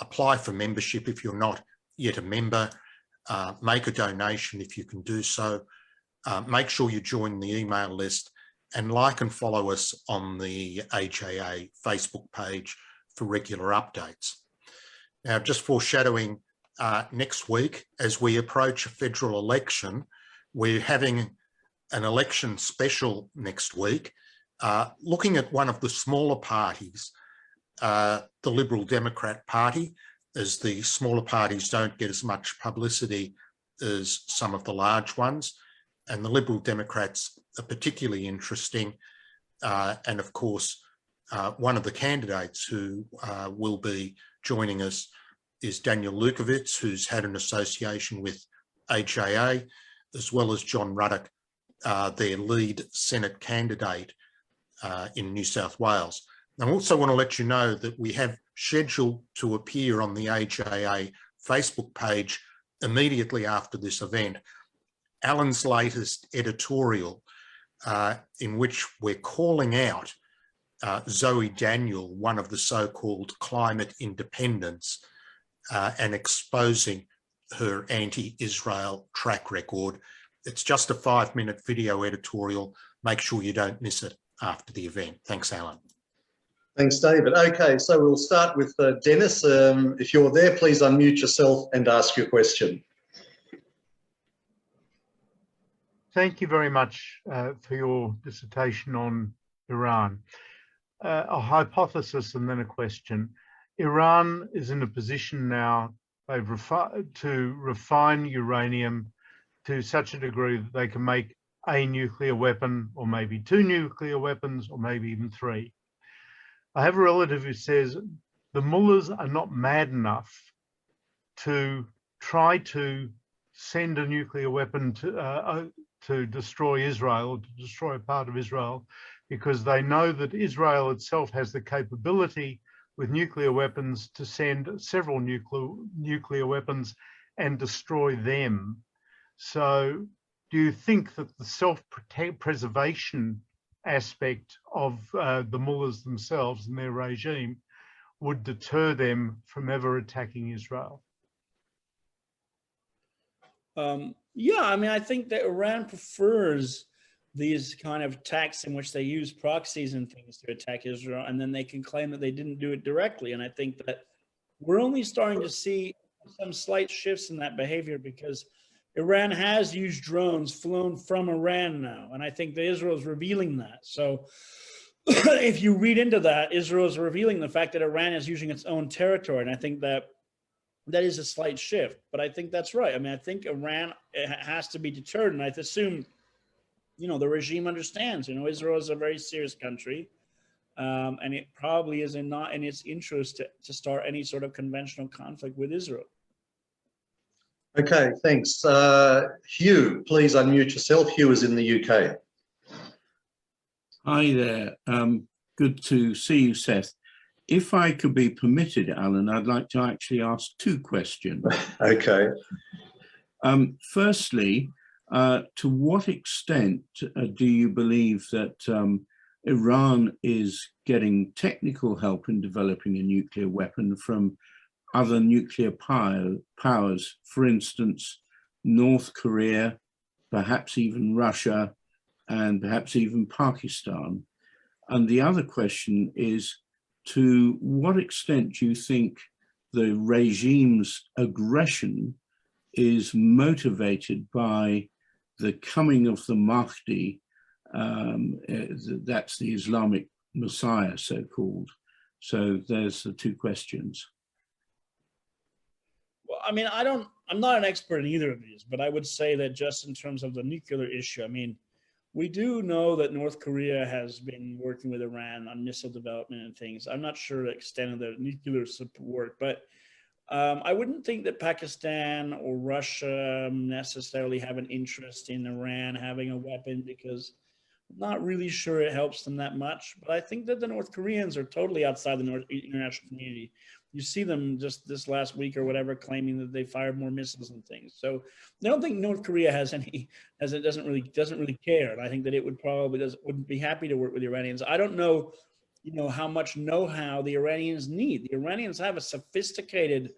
apply for membership if you're not yet a member. Make a donation if you can do so. Make sure you join the email list, and like and follow us on the HAA Facebook page for regular updates. Now, just foreshadowing next week, as we approach a federal election, we're having an election special next week, looking at one of the smaller parties, the Liberal Democrat Party, as the smaller parties don't get as much publicity as some of the large ones. And the Liberal Democrats are particularly interesting. And of course, one of the candidates who will be joining us is Daniel Lukowitz, who's had an association with HAA, as well as John Ruddock, their lead Senate candidate in New South Wales. I also want to let you know that we have scheduled to appear on the HAA Facebook page immediately after this event, Alan's latest editorial in which we're calling out Zoe Daniel, one of the so-called climate independents, and exposing her anti-Israel track record. It's just a 5-minute video editorial. Make sure you don't miss it after the event. Thanks, Alan. Thanks, David. Okay, so we'll start with Dennis. If you're there, please unmute yourself and ask your question. Thank you very much for your dissertation on Iran. A hypothesis and then a question. Iran is in a position now to refine uranium to such a degree that they can make a nuclear weapon, or maybe 2 nuclear weapons, or maybe even 3. I have a relative who says the mullahs are not mad enough to try to send a nuclear weapon to destroy Israel, or to destroy a part of Israel, because they know that Israel itself has the capability with nuclear weapons to send several nuclear weapons and destroy them. So do you think that the self-preservation aspect of the mullahs themselves and their regime would deter them from ever attacking Israel? Yeah, I mean, I think that Iran prefers these kind of attacks in which they use proxies and things to attack Israel, and then they can claim that they didn't do it directly. And I think that we're only starting to see some slight shifts in that behavior, because Iran has used drones flown from Iran now, and I think that Israel is revealing that. So if you read into that, Israel is revealing the fact that Iran is using its own territory, and I think that that is a slight shift. But I think that's right. I mean, I think Iran has to be deterred, and I assume, you know, the regime understands, you know, Israel is a very serious country, and it probably is not in its interest to start any sort of conventional conflict with Israel. Okay, thanks. Hugh, please unmute yourself. Hugh is in the UK. Hi there. Good to see you, Seth. If I could be permitted, Alan, I'd like to actually ask 2 questions. Okay. Firstly, to what extent do you believe that Iran is getting technical help in developing a nuclear weapon from other nuclear powers, for instance, North Korea, perhaps even Russia, and perhaps even Pakistan? And the other question is, to what extent do you think the regime's aggression is motivated by the coming of the Mahdi, that's the Islamic Messiah, so-called? So there's the 2 questions. Well, I mean, I'm not an expert in either of these, but I would say that just in terms of the nuclear issue, I mean, we do know that North Korea has been working with Iran on missile development and things. I'm not sure the extent of the nuclear support, but I wouldn't think that Pakistan or Russia necessarily have an interest in Iran having a weapon, because I'm not really sure it helps them that much. But I think that the North Koreans are totally outside the international community. You see them just this last week or whatever claiming that they fired more missiles and things. So I don't think North Korea doesn't really care. And I think that it wouldn't be happy to work with the Iranians. I don't know, you know, how much know-how the Iranians need. The Iranians have a sophisticated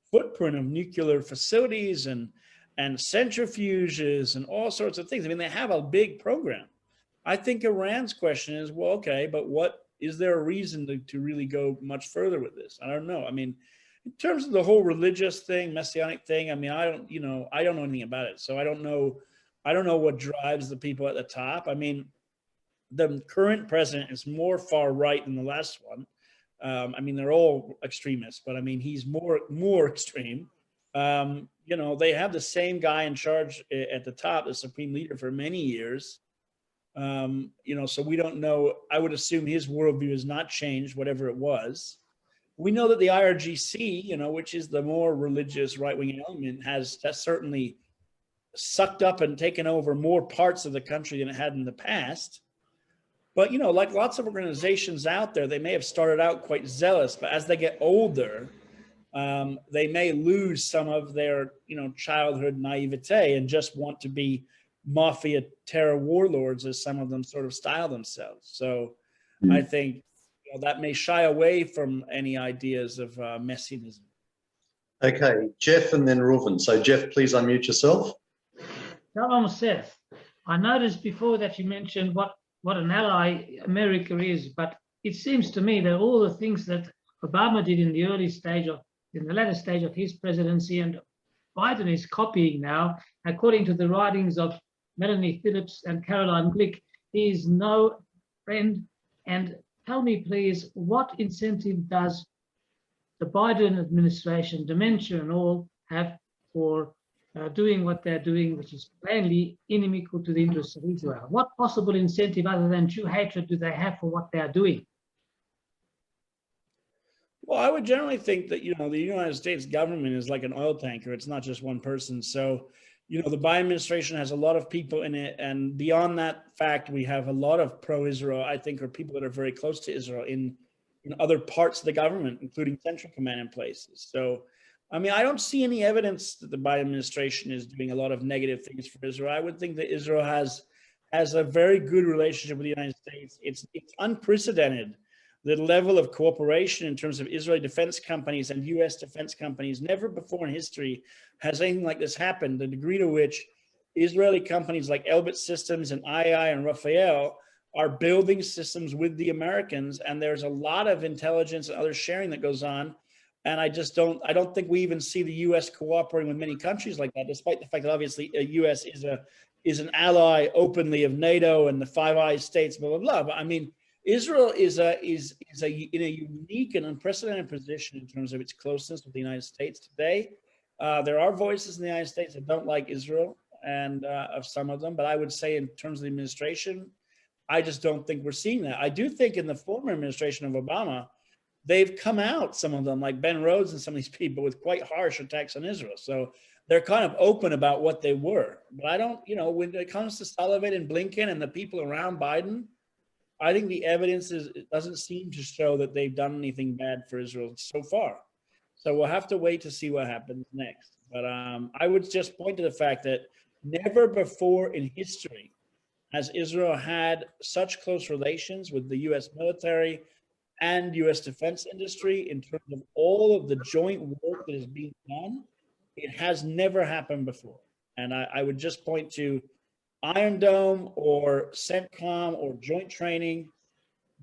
footprint of nuclear facilities and centrifuges and all sorts of things. I mean, they have a big program. I think Iran's question is, well, okay, but what is there a reason to really go much further with this? I don't know. I mean, in terms of the whole religious thing, messianic thing, I mean, I don't know anything about it. So I don't know what drives the people at the top. I mean, the current president is more far right than the last one. I mean, they're all extremists, but I mean, he's more extreme. You know, they have the same guy in charge at the top, the supreme leader, for many years. You know, so we don't know. I would assume his worldview has not changed, whatever it was. We know that the IRGC, you know, which is the more religious right-wing element, has certainly sucked up and taken over more parts of the country than it had in the past. But, you know, like lots of organizations out there, they may have started out quite zealous, but as they get older, they may lose some of their, you know, childhood naivete and just want to be mafia terror warlords, as some of them sort of style themselves. So I think, you know, that may shy away from any ideas of messianism. Okay, Jeff and then Reuven. So Jeff, please unmute yourself. Shalom, Seth. I noticed before that you mentioned what an ally America is, but it seems to me that all the things that Obama did in the latter stage of his presidency, and Biden is copying now, according to the writings of Melanie Phillips and Caroline Glick is no friend. And tell me, please, what incentive does the Biden administration, dementia and all, have for doing what they're doing, which is plainly inimical to the interests of Israel? What possible incentive other than Jew hatred do they have for what they're doing? Well, I would generally think that, the United States government is like an oil tanker. It's not just one person. So, the Biden administration has a lot of people in it. And beyond that fact, we have a lot of pro-Israel, I think, or people that are very close to Israel in other parts of the government, including Central Command in places. So, I mean, I don't see any evidence that the Biden administration is doing a lot of negative things for Israel. I would think that Israel has a very good relationship with the United States. It's unprecedented. The level of cooperation in terms of Israeli defense companies and U.S. defense companies, never before in history has anything like this happened. The degree to which Israeli companies like Elbit Systems and II and Rafael are building systems with the Americans, and there's a lot of intelligence and other sharing that goes on. And I don't think we even see the U.S. cooperating with many countries like that, despite the fact that obviously the U.S. is an ally openly of NATO and the Five Eyes states, blah, blah, blah. But I mean, Israel is in a unique and unprecedented position in terms of its closeness with the United States today. There are voices in the United States that don't like Israel, and of some of them, but I would say in terms of the administration, I just don't think we're seeing that. I do think in the former administration of Obama, they've come out, some of them, like Ben Rhodes and some of these people, with quite harsh attacks on Israel. So they're kind of open about what they were. But I don't, when it comes to Sullivan and Blinken and the people around Biden, I think the evidence it doesn't seem to show that they've done anything bad for Israel so far. So we'll have to wait to see what happens next. But I would just point to the fact that never before in history has Israel had such close relations with the U.S. military and U.S. defense industry in terms of all of the joint work that is being done. It has never happened before. And I would just point to Iron Dome or CENTCOM or joint training,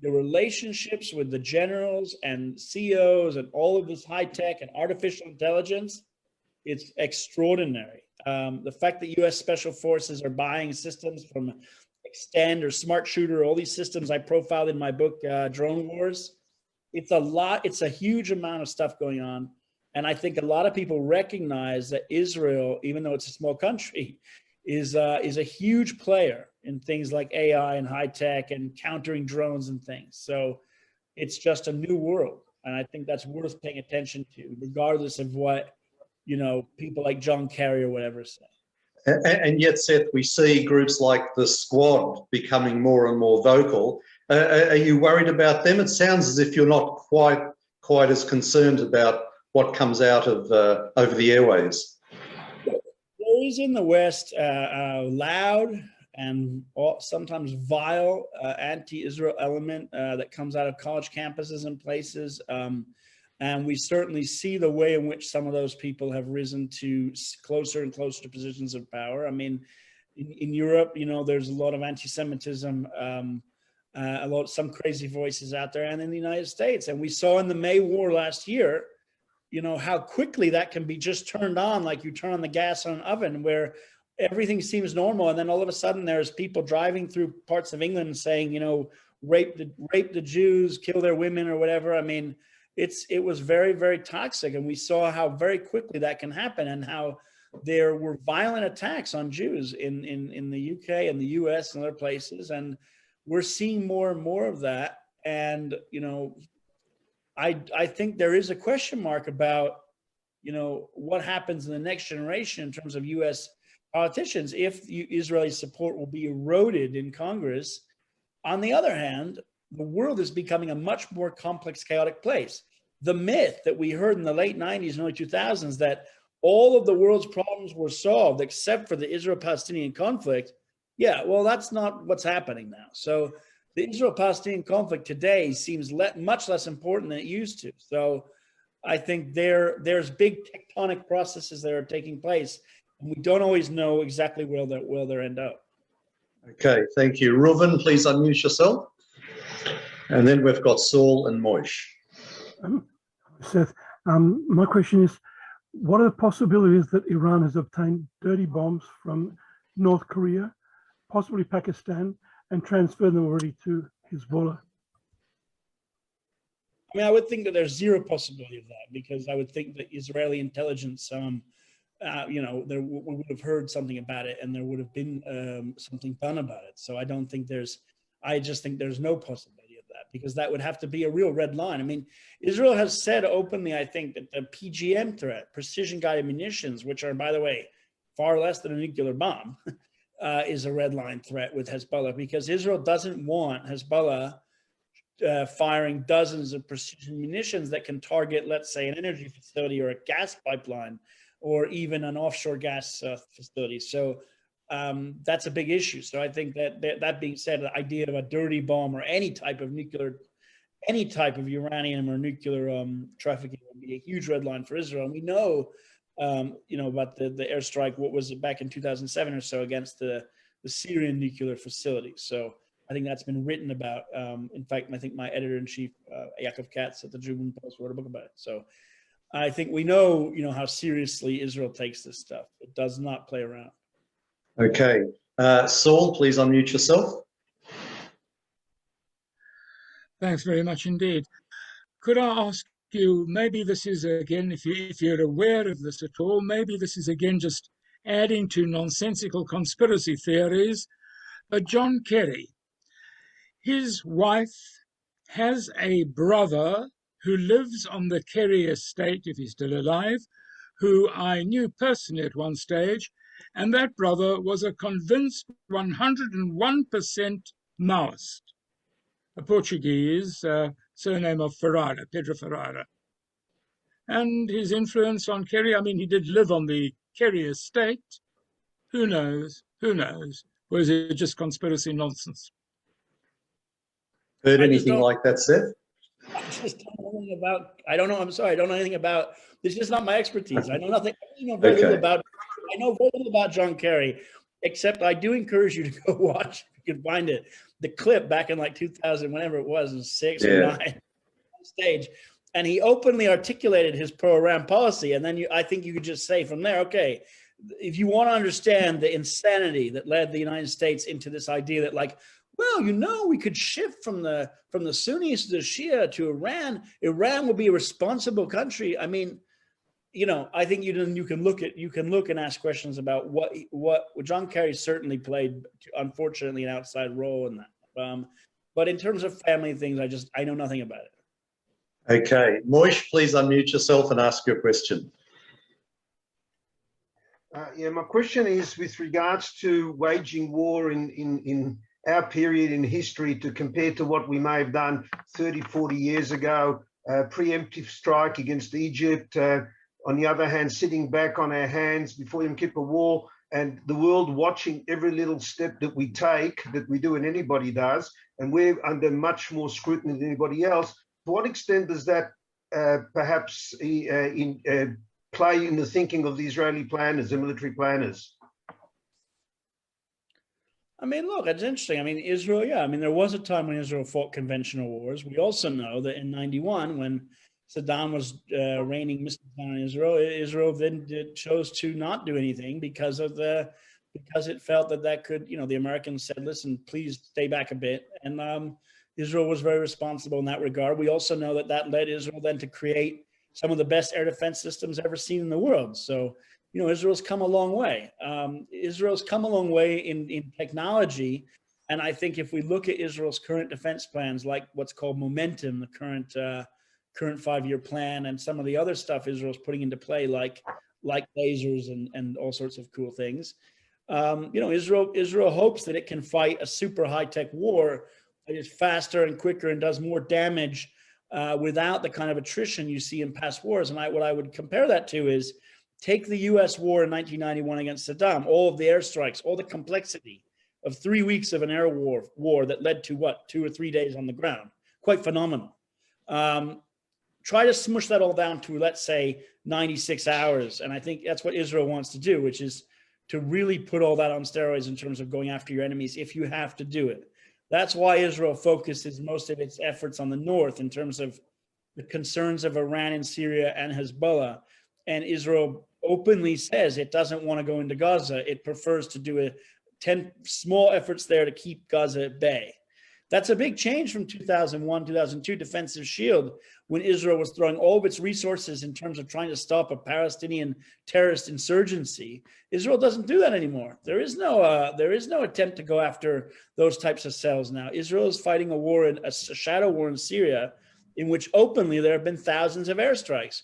the relationships with the generals and CEOs and all of this high tech and artificial intelligence, it's extraordinary. The fact that U.S. Special Forces are buying systems from Extend or Smart Shooter, all these systems I profiled in my book, Drone Wars, it's a lot. It's a huge amount of stuff going on. And I think a lot of people recognize that Israel, even though it's a small country, is a huge player in things like AI and high tech and countering drones and things. So it's just a new world. And I think that's worth paying attention to, regardless of what, people like John Kerry or whatever say. And yet, Seth, we see groups like the Squad becoming more and more vocal. Are you worried about them? It sounds as if you're not quite as concerned about what comes out of over the airwaves. There is in the West loud and sometimes vile anti-Israel element that comes out of college campuses and places. And we certainly see the way in which some of those people have risen to closer and closer to positions of power. I mean, in Europe, there's a lot of anti-Semitism, some crazy voices out there, and in the United States. And we saw in the May War last year, how quickly that can be just turned on, like you turn on the gas on an oven, where everything seems normal. And then all of a sudden there's people driving through parts of England saying, rape the Jews, kill their women or whatever. I mean, it was very, very toxic. And we saw how very quickly that can happen and how there were violent attacks on Jews in the UK and the US and other places. And we're seeing more and more of that. And, I think there is a question mark about, what happens in the next generation in terms of US politicians, if Israeli support will be eroded in Congress. On the other hand, the world is becoming a much more complex, chaotic place. The myth that we heard in the late 90s and early 2000s that all of the world's problems were solved except for the Israel-Palestinian conflict, yeah, well, that's not what's happening now. So the Israel-Palestinian conflict today seems much less important than it used to. So I think there's big tectonic processes that are taking place, and we don't always know exactly where they'll end up. Okay, thank you. Reuven, please unmute yourself. And then we've got Saul and Moish. Seth, my question is, what are the possibilities that Iran has obtained dirty bombs from North Korea possibly Pakistan, and transfer them already to Hezbollah? I mean, I would think that there's zero possibility of that, because I would think that Israeli intelligence, we would have heard something about it, and there would have been something done about it. So I just think there's no possibility of that, because that would have to be a real red line. I mean, Israel has said openly, I think, that the PGM threat, precision guided munitions, which are, by the way, far less than a nuclear bomb, is a red line threat with Hezbollah, because Israel doesn't want Hezbollah firing dozens of precision munitions that can target, let's say, an energy facility or a gas pipeline, or even an offshore gas facility. So that's a big issue. So I think that being said, the idea of a dirty bomb or any type of uranium or nuclear trafficking would be a huge red line for Israel. And we know, about the airstrike, what was it, back in 2007 or so, against the Syrian nuclear facility. So I think that's been written about. In fact, I think my editor-in-chief, Yaakov Katz at the JPost, wrote a book about it. So I think we know, how seriously Israel takes this stuff. It does not play around. Okay. Saul, please unmute yourself. Thanks very much indeed. Could I ask you, maybe this is again, if you're aware of this at all, maybe this is again just adding to nonsensical conspiracy theories, but John Kerry, his wife has a brother who lives on the Kerry estate, if he's still alive, who I knew personally at one stage, and that brother was a convinced 101% Maoist, a Portuguese surname of Ferreira, Pedro Ferreira. And his influence on Kerry, I mean, he did live on the Kerry estate. Who knows? Who knows? Or is it just conspiracy nonsense? Heard anything like that, Seth? I just don't know anything about. I don't know. I'm sorry. I don't know anything about. This is not my expertise. I know nothing. I know very little about. I know very little about John Kerry, except I do encourage you to go watch, if you can find it, the clip back in like 2000, whenever it was, in 6 or 9, on stage, and he openly articulated his pro-Iran policy. And then I think you could just say from there, okay, if you want to understand the insanity that led the United States into this idea that, like, well, we could shift from the Sunnis to the Shia to Iran. Iran will be a responsible country. I mean, I think you can look and ask questions about what John Kerry certainly played, unfortunately, an outside role in that. But in terms of family things, I know nothing about it. Okay, Moish, please unmute yourself and ask your question. My question is with regards to waging war in our period in history to compare to what we may have done 30, 40 years ago, preemptive strike against Egypt. On the other hand, sitting back on our hands before Yom Kippur War, and the world watching every little step that we take, that we do and anybody does, and we're under much more scrutiny than anybody else. To what extent does that perhaps play in the thinking of the Israeli planners, the military planners? I mean, look, it's interesting. I mean, Israel, there was a time when Israel fought conventional wars. We also know that in 91, when Saddam was raining missiles down on Israel then chose to not do anything because it felt that could, the Americans said, listen, please stay back a bit. And Israel was very responsible in that regard. We also know that led Israel then to create some of the best air defense systems ever seen in the world. So, Israel's come a long way. Israel's come a long way in technology. And I think if we look at Israel's current defense plans, like what's called Momentum, the current 5-year plan, and some of the other stuff Israel's putting into play, like lasers and all sorts of cool things. Israel hopes that it can fight a super high-tech war that is faster and quicker and does more damage without the kind of attrition you see in past wars. And what I would compare that to is take the U.S. war in 1991 against Saddam, all of the airstrikes, all the complexity of 3 weeks of an air war that led to 2 or 3 days on the ground. Quite phenomenal. Try to smush that all down to, let's say, 96 hours. And I think that's what Israel wants to do, which is to really put all that on steroids in terms of going after your enemies if you have to do it. That's why Israel focuses most of its efforts on the north in terms of the concerns of Iran and Syria and Hezbollah. And Israel openly says it doesn't want to go into Gaza. It prefers to do 10 small efforts there to keep Gaza at bay. That's a big change from 2001, 2002 defensive shield, when Israel was throwing all of its resources in terms of trying to stop a Palestinian terrorist insurgency. Israel doesn't do that anymore. There is no attempt to go after those types of cells now. Israel is fighting a war, a shadow war in Syria, in which openly there have been thousands of airstrikes.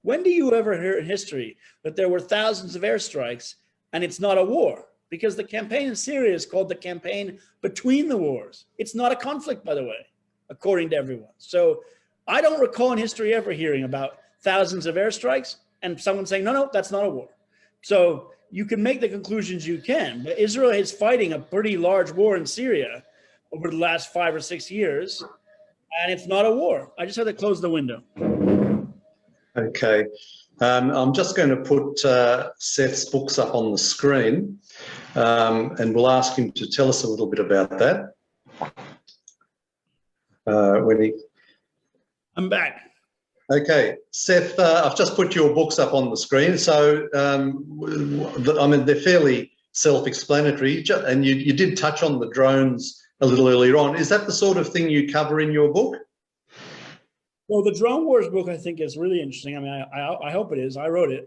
When do you ever hear in history that there were thousands of airstrikes and it's not a war? Because the campaign in Syria is called the campaign between the wars. It's not a conflict, by the way, according to everyone. So I don't recall in history ever hearing about thousands of airstrikes and someone saying, no, that's not a war. So you can make the conclusions you can, but Israel is fighting a pretty large war in Syria over the last 5 or 6 years, and it's not a war. I just had to close the window. Okay. I'm just going to put Seth's books up on the screen, and we'll ask him to tell us a little bit about that. I'm back. Okay, Seth, I've just put your books up on the screen. So, I mean, they're fairly self-explanatory, and you did touch on the drones a little earlier on. Is that the sort of thing you cover in your book? Well, the Drone Wars book, I think, is really interesting. I mean, I hope it is. I wrote it.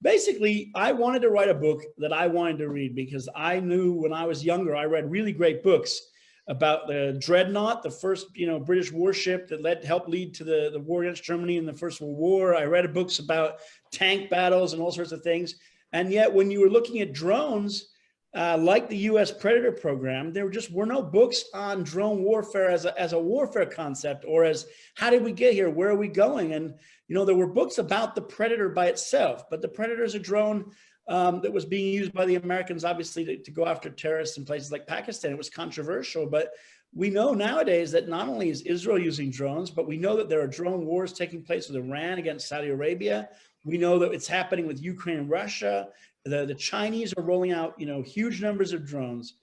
Basically, I wanted to write a book that I wanted to read because I knew when I was younger, I read really great books about the Dreadnought, the first, British warship that helped lead to the war against Germany in the First World War. I read books about tank battles and all sorts of things. And yet, when you were looking at drones, like the U.S. Predator program, there were no books on drone warfare as a warfare concept, or as how did we get here, where are we going? And there were books about the Predator by itself, but the Predator is a drone that was being used by the Americans, obviously, to go after terrorists in places like Pakistan. It was controversial, but we know nowadays that not only is Israel using drones, but we know that there are drone wars taking place with Iran against Saudi Arabia. We know that it's happening with Ukraine and Russia. The Chinese are rolling out, huge numbers of drones.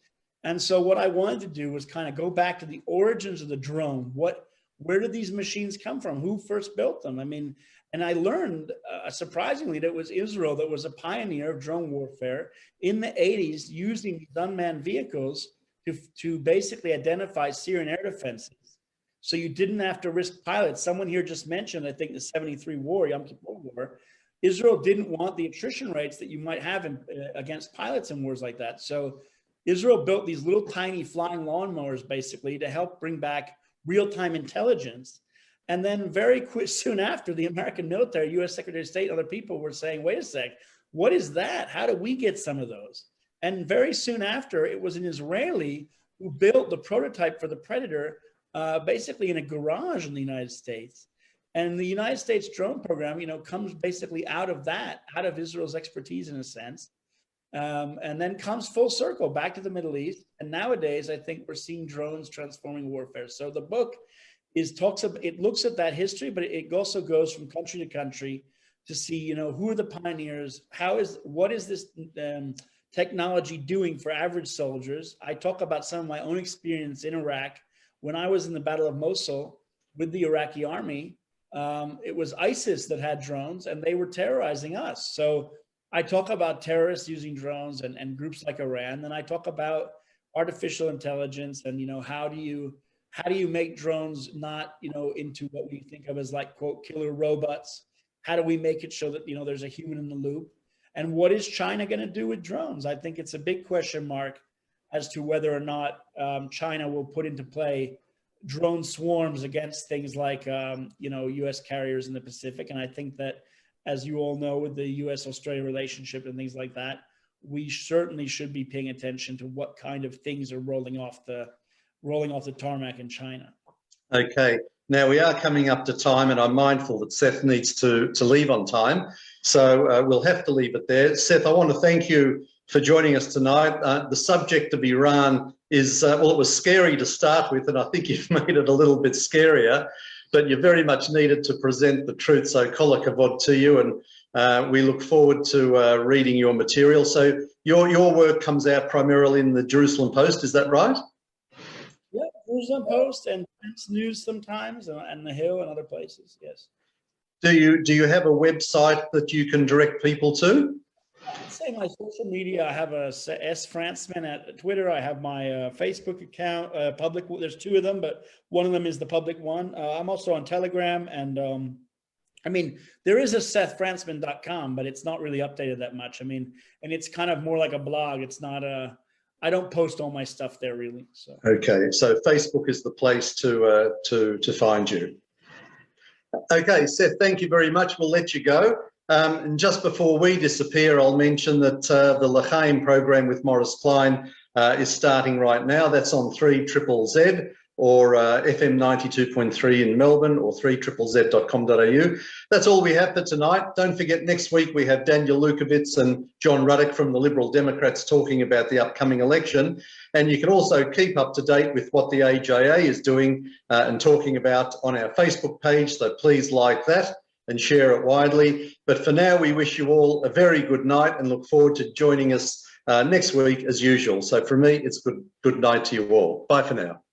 And so what I wanted to do was kind of go back to the origins of the drone. Where did these machines come from? Who first built them? I mean, and I learned, surprisingly, that it was Israel that was a pioneer of drone warfare in the 80s, using these unmanned vehicles to basically identify Syrian air defenses. So you didn't have to risk pilots. Someone here just mentioned, I think, the 73 war, Yom Kippur War. Israel didn't want the attrition rates that you might have against pilots in wars like that. So Israel built these little tiny flying lawnmowers, basically, to help bring back real-time intelligence. And then soon after, the American military, U.S. Secretary of State, and other people were saying, wait a sec, what is that? How do we get some of those? And very soon after, it was an Israeli who built the prototype for the Predator, basically in a garage in the United States. And the United States drone program, comes basically out of Israel's expertise in a sense, and then comes full circle back to the Middle East. And nowadays, I think we're seeing drones transforming warfare. So the book it looks at that history, but it also goes from country to country to see, who are the pioneers? What is this technology doing for average soldiers? I talk about some of my own experience in Iraq. When I was in the Battle of Mosul with the Iraqi army, it was ISIS that had drones, and they were terrorizing us. So I talk about terrorists using drones and groups like Iran. Then I talk about artificial intelligence and, how do you make drones not, into what we think of as like, quote, killer robots? How do we make it so that, there's a human in the loop? And what is China going to do with drones? I think it's a big question mark as to whether or not China will put into play drone swarms against things like, U.S. carriers in the Pacific. And I think that, as you all know, with the U.S.-Australia relationship and things like that, we certainly should be paying attention to what kind of things are rolling off the tarmac in China. Okay. Now we are coming up to time, and I'm mindful that Seth needs to leave on time. So we'll have to leave it there. Seth, I want to thank you for joining us tonight. The subject of Iran is, well, it was scary to start with, and I think you've made it a little bit scarier, but you very much needed to present the truth. So kol hakavod to you, and we look forward to reading your material. So your work comes out primarily in the Jerusalem Post, is that right? Yeah, Jerusalem Post and Prince News sometimes, and The Hill and other places, yes. Do you have a website that you can direct people to? I'd say my social media, I have a S Frantzman at Twitter. I have my Facebook account, public. There's two of them, but one of them is the public one. I'm also on Telegram, and I mean, there is a SethFrantzman.com, but it's not really updated that much. I mean, and it's kind of more like a blog. It's not I don't post all my stuff there really. So okay, so Facebook is the place to find you. Okay, Seth, thank you very much. We'll let you go. And just before we disappear, I'll mention that the L'Chaim program with Maurice Klein is starting right now. That's on 3ZZZ or FM 92.3 in Melbourne or 3ZZZ.com.au. That's all we have for tonight. Don't forget, next week we have Daniel Lukowitz and John Ruddock from the Liberal Democrats talking about the upcoming election. And you can also keep up to date with what the AJA is doing and talking about on our Facebook page. So please like that and share it widely. But for now, we wish you all a very good night and look forward to joining us next week as usual. So for me, it's good night to you all. Bye for now.